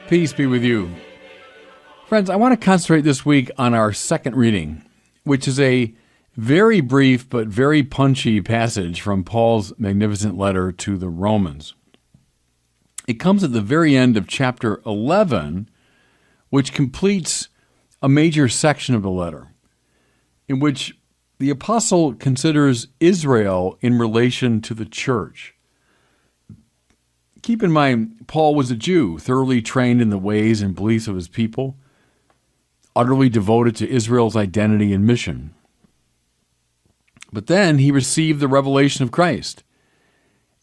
Peace be with you. Friends, I want to concentrate this week on our second reading, which is a very brief but very punchy passage from Paul's magnificent letter to the Romans. It comes at the very end of chapter 11, which completes a major section of the letter, in which the apostle considers Israel in relation to the church. Keep in mind, Paul was a Jew, thoroughly trained in the ways and beliefs of his people, utterly devoted to Israel's identity and mission. But then he received the revelation of Christ,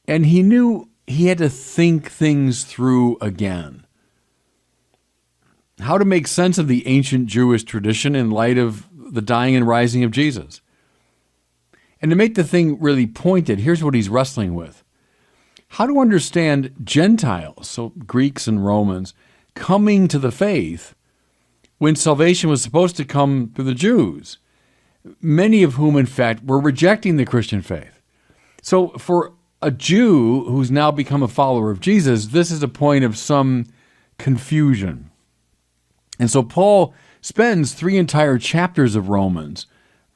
and he knew he had to think things through again. How to make sense of the ancient Jewish tradition in light of the dying and rising of Jesus. And to make the thing really pointed, here's what he's wrestling with. How to understand Gentiles, so Greeks and Romans, coming to the faith when salvation was supposed to come through the Jews, many of whom, in fact, were rejecting the Christian faith. So for a Jew who's now become a follower of Jesus, this is a point of some confusion. And so Paul spends 3 entire chapters of Romans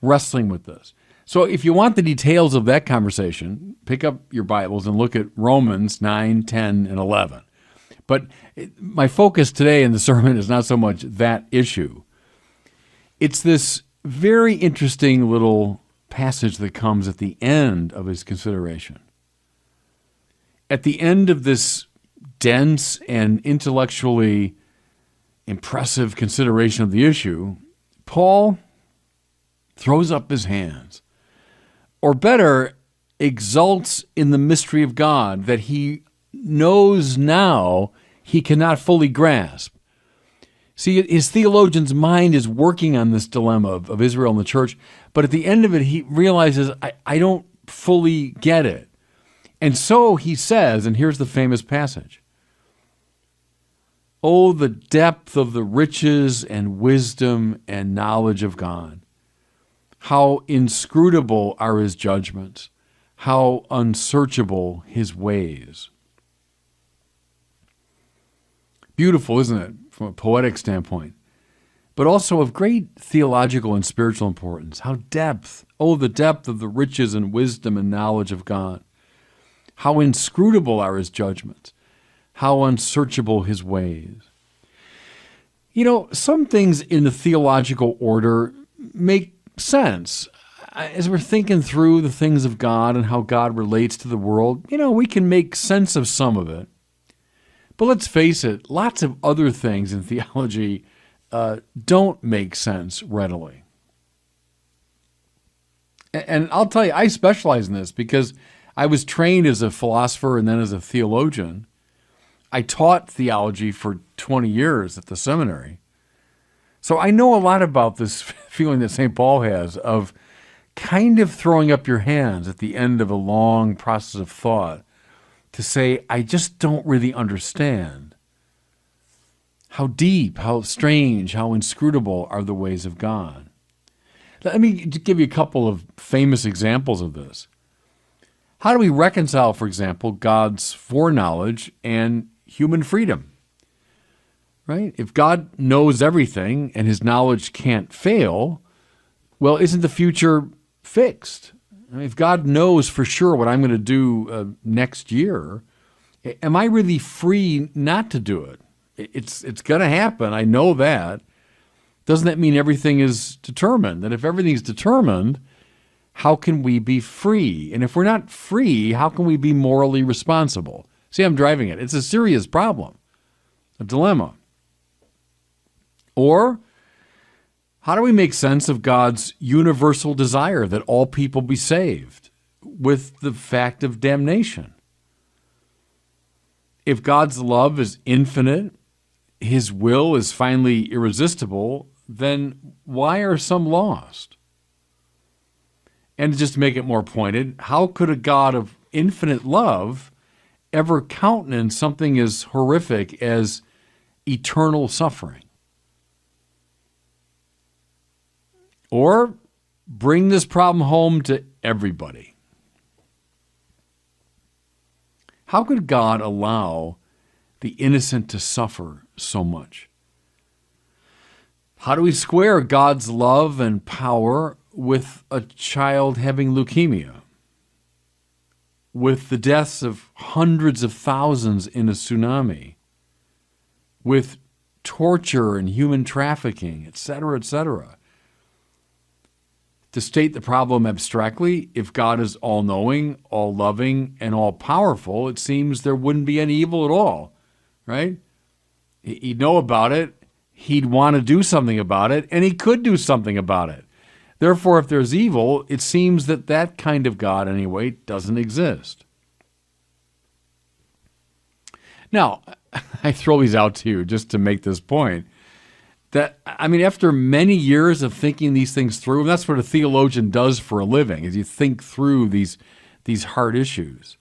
wrestling with this. So if you want the details of that conversation, pick up your Bibles and look at Romans 9, 10, and 11. But my focus today in the sermon is not so much that issue. It's this very interesting little passage that comes at the end of his consideration. At the end of this dense and intellectually impressive consideration of the issue, Paul throws up his hands. Or better, exults in the mystery of God that he knows now he cannot fully grasp. See, his theologian's mind is working on this dilemma of Israel and the church, but at the end of it, he realizes, I don't fully get it. And so he says, and here's the famous passage, "Oh, the depth of the riches and wisdom and knowledge of God. How inscrutable are his judgments, how unsearchable his ways." Beautiful, isn't it, from a poetic standpoint, but also of great theological and spiritual importance. How the depth of the riches and wisdom and knowledge of God. How inscrutable are his judgments, how unsearchable his ways. You know, some things in the theological order make sense. As we're thinking through the things of God and how God relates to the world, we can make sense of some of it. But let's face it, lots of other things in theology don't make sense readily. And I'll tell you, I specialize in this because I was trained as a philosopher and then as a theologian. I taught theology for 20 years at the seminary. So I know a lot about this feeling that St. Paul has of kind of throwing up your hands at the end of a long process of thought to say, I just don't really understand. How deep, how strange, how inscrutable are the ways of God. Let me give you a couple of famous examples of this. How do we reconcile, for example, God's foreknowledge and human freedom? Right? If God knows everything and his knowledge can't fail, well, isn't the future fixed? I mean, if God knows for sure what I'm going to do next year, am I really free not to do it? It's going to happen. I know that. Doesn't that mean everything is determined? And if everything's determined, how can we be free? And if we're not free, how can we be morally responsible? See, I'm driving it. It's a serious problem, a dilemma. Or how do we make sense of God's universal desire that all people be saved with the fact of damnation? If God's love is infinite, his will is finally irresistible, then why are some lost? And just to make it more pointed, how could a God of infinite love ever countenance something as horrific as eternal suffering? Or bring this problem home to everybody. How could God allow the innocent to suffer so much? How do we square God's love and power with a child having leukemia, with the deaths of hundreds of thousands in a tsunami, with torture and human trafficking, etc., etc.? To state the problem abstractly, if God is all-knowing, all-loving, and all-powerful, it seems there wouldn't be any evil at all, right? He'd know about it, he'd want to do something about it, and he could do something about it. Therefore, if there's evil, it seems that that kind of God, anyway, doesn't exist. Now, I throw these out to you just to make this point. That, I mean, after many years of thinking these things through, and that's what a theologian does for a living, is you think through these hard issues.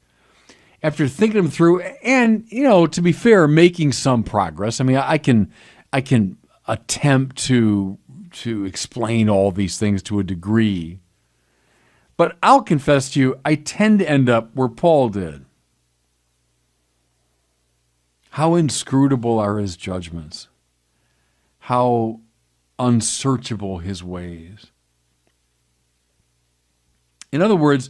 After thinking them through, and, to be fair, making some progress. I mean, I can attempt to explain all these things to a degree. But I'll confess to you, I tend to end up where Paul did. How inscrutable are his judgments. How unsearchable his ways. In other words,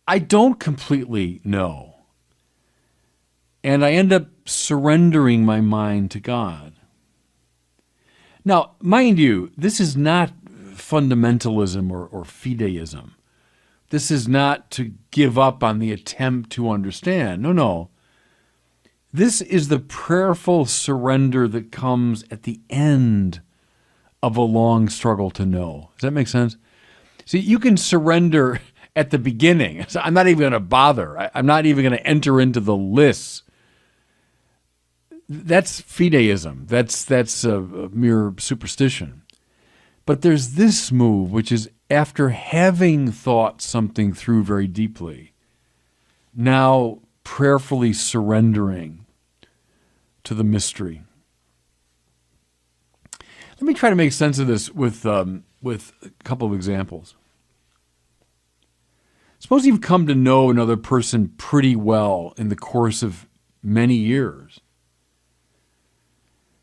I don't completely know. And I end up surrendering my mind to God. Now, mind you, this is not fundamentalism or fideism. This is not to give up on the attempt to understand. No. This is the prayerful surrender that comes at the end of a long struggle to know. Does that make sense? See, you can surrender at the beginning. So I'm not even going to bother. I'm not even going to enter into the lists. That's fideism. That's a mere superstition. But there's this move, which is after having thought something through very deeply, now prayerfully surrendering to the mystery. Let me try to make sense of this with a couple of examples. Suppose you've come to know another person pretty well in the course of many years.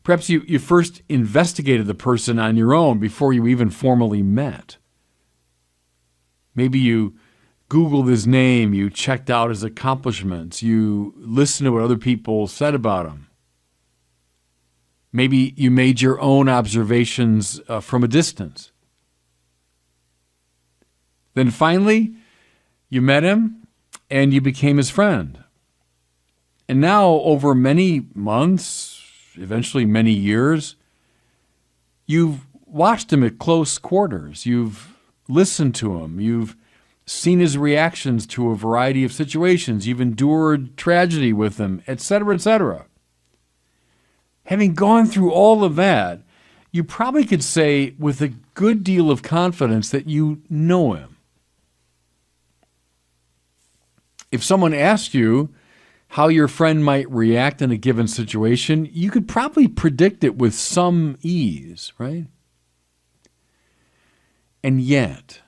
Perhaps you first investigated the person on your own before you even formally met. Maybe you Googled his name, you checked out his accomplishments, you listened to what other people said about him. Maybe you made your own observations from a distance. Then finally, you met him and you became his friend. And now, over many months, eventually many years, you've watched him at close quarters. You've listened to him. You've seen his reactions to a variety of situations. You've endured tragedy with him, etc., etc. Having gone through all of that, you probably could say with a good deal of confidence that you know him. If someone asked you how your friend might react in a given situation, you could probably predict it with some ease, right? And yet,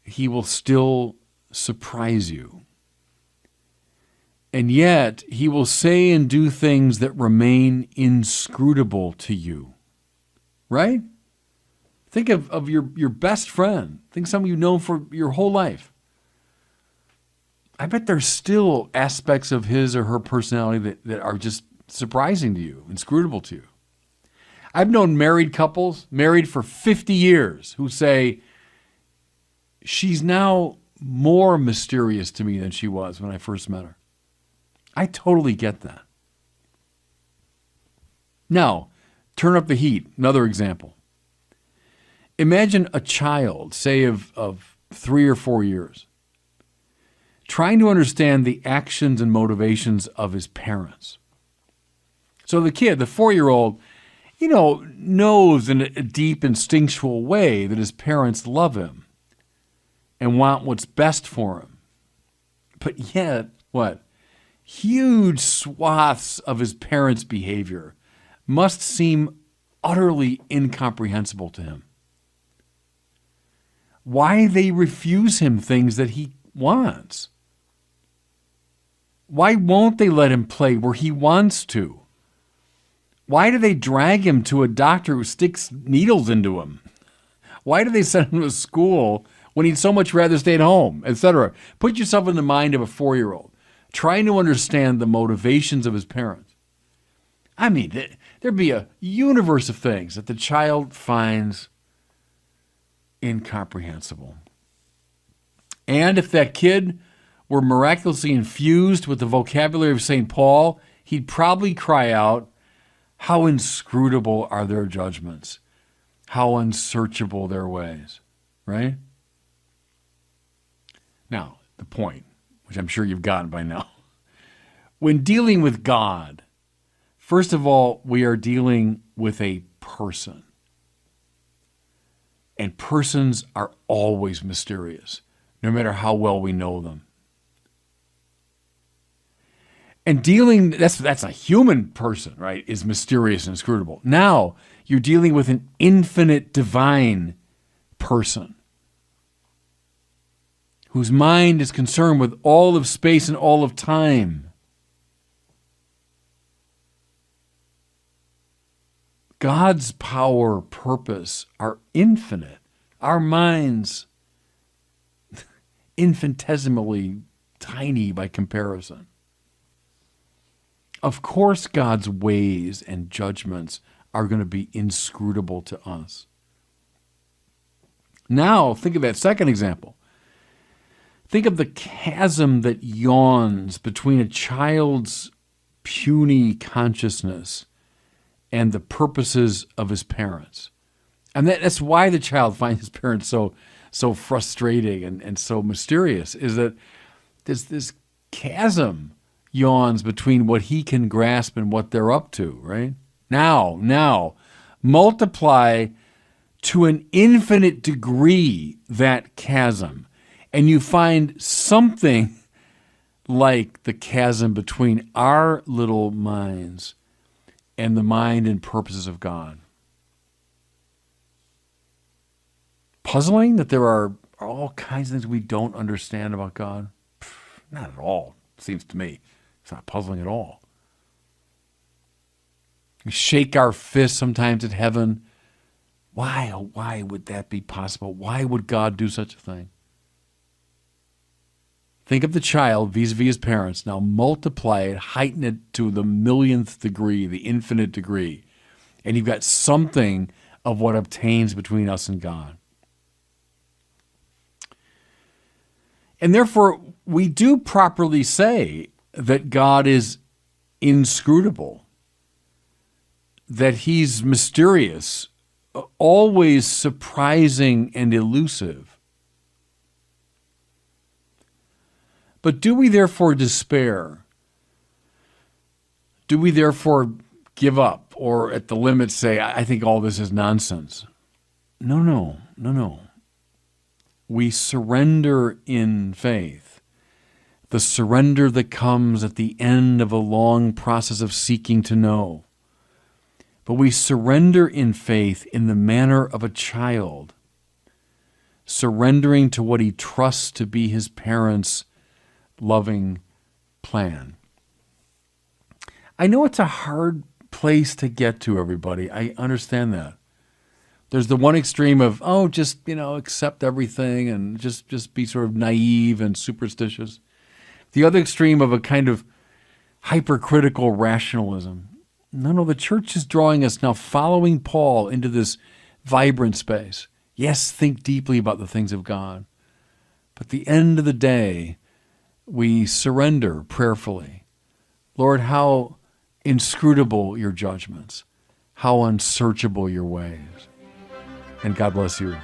he will still surprise you. And yet, he will say and do things that remain inscrutable to you. Right? Think of your best friend. Think someone you've known for your whole life. I bet there's still aspects of his or her personality that are just surprising to you, inscrutable to you. I've known married couples, married for 50 years, who say, she's now more mysterious to me than she was when I first met her. I totally get that. Now, turn up the heat. Another example. Imagine a child, say of 3 or 4 years, trying to understand the actions and motivations of his parents. So the kid, the 4-year-old, knows in a deep instinctual way that his parents love him and want what's best for him. But yet, what? Huge swaths of his parents' behavior must seem utterly incomprehensible to him. Why they refuse him things that he wants. Why won't they let him play where he wants to? Why do they drag him to a doctor who sticks needles into him? Why do they send him to school when he'd so much rather stay at home, etc.? Put yourself in the mind of a 4-year-old, trying to understand the motivations of his parents. I mean, there'd be a universe of things that the child finds incomprehensible. And if that kid were miraculously infused with the vocabulary of St. Paul, he'd probably cry out, "How inscrutable are their judgments, how unsearchable their ways," right? Now, the point, which I'm sure you've gotten by now. When dealing with God, first of all, we are dealing with a person. And persons are always mysterious, no matter how well we know them. And that's a human person, right, is mysterious and inscrutable. Now, you're dealing with an infinite divine person whose mind is concerned with all of space and all of time. God's power, purpose are infinite. Our minds, infinitesimally tiny by comparison. Of course, God's ways and judgments are going to be inscrutable to us. Now, think of that second example. Think of the chasm that yawns between a child's puny consciousness and the purposes of his parents. And that's why the child finds his parents so frustrating and so mysterious, is that there's this chasm yawns between what he can grasp and what they're up to, right? Now, multiply to an infinite degree that chasm, and you find something like the chasm between our little minds and the mind and purposes of God. Puzzling that there are all kinds of things we don't understand about God? Not at all, it seems to me. It's not puzzling at all. We shake our fists sometimes at heaven. Why, oh, why would that be possible? Why would God do such a thing? Think of the child vis-a-vis his parents. Now multiply it, heighten it to the millionth degree, the infinite degree. And you've got something of what obtains between us and God. And therefore, we do properly say that God is inscrutable, that he's mysterious, always surprising and elusive. But do we therefore despair? Do we therefore give up, or at the limit say, I think all this is nonsense? No. We surrender in faith. The surrender that comes at the end of a long process of seeking to know. But we surrender in faith in the manner of a child, surrendering to what he trusts to be his parents' loving plan. I know it's a hard place to get to, everybody. I understand that. There's the one extreme of, just, accept everything and just be sort of naive and superstitious. The other extreme of a kind of hypercritical rationalism. No, the church is drawing us now, following Paul into this vibrant space. Yes, think deeply about the things of God. But at the end of the day, we surrender prayerfully. Lord, how inscrutable your judgments, how unsearchable your ways. And God bless you.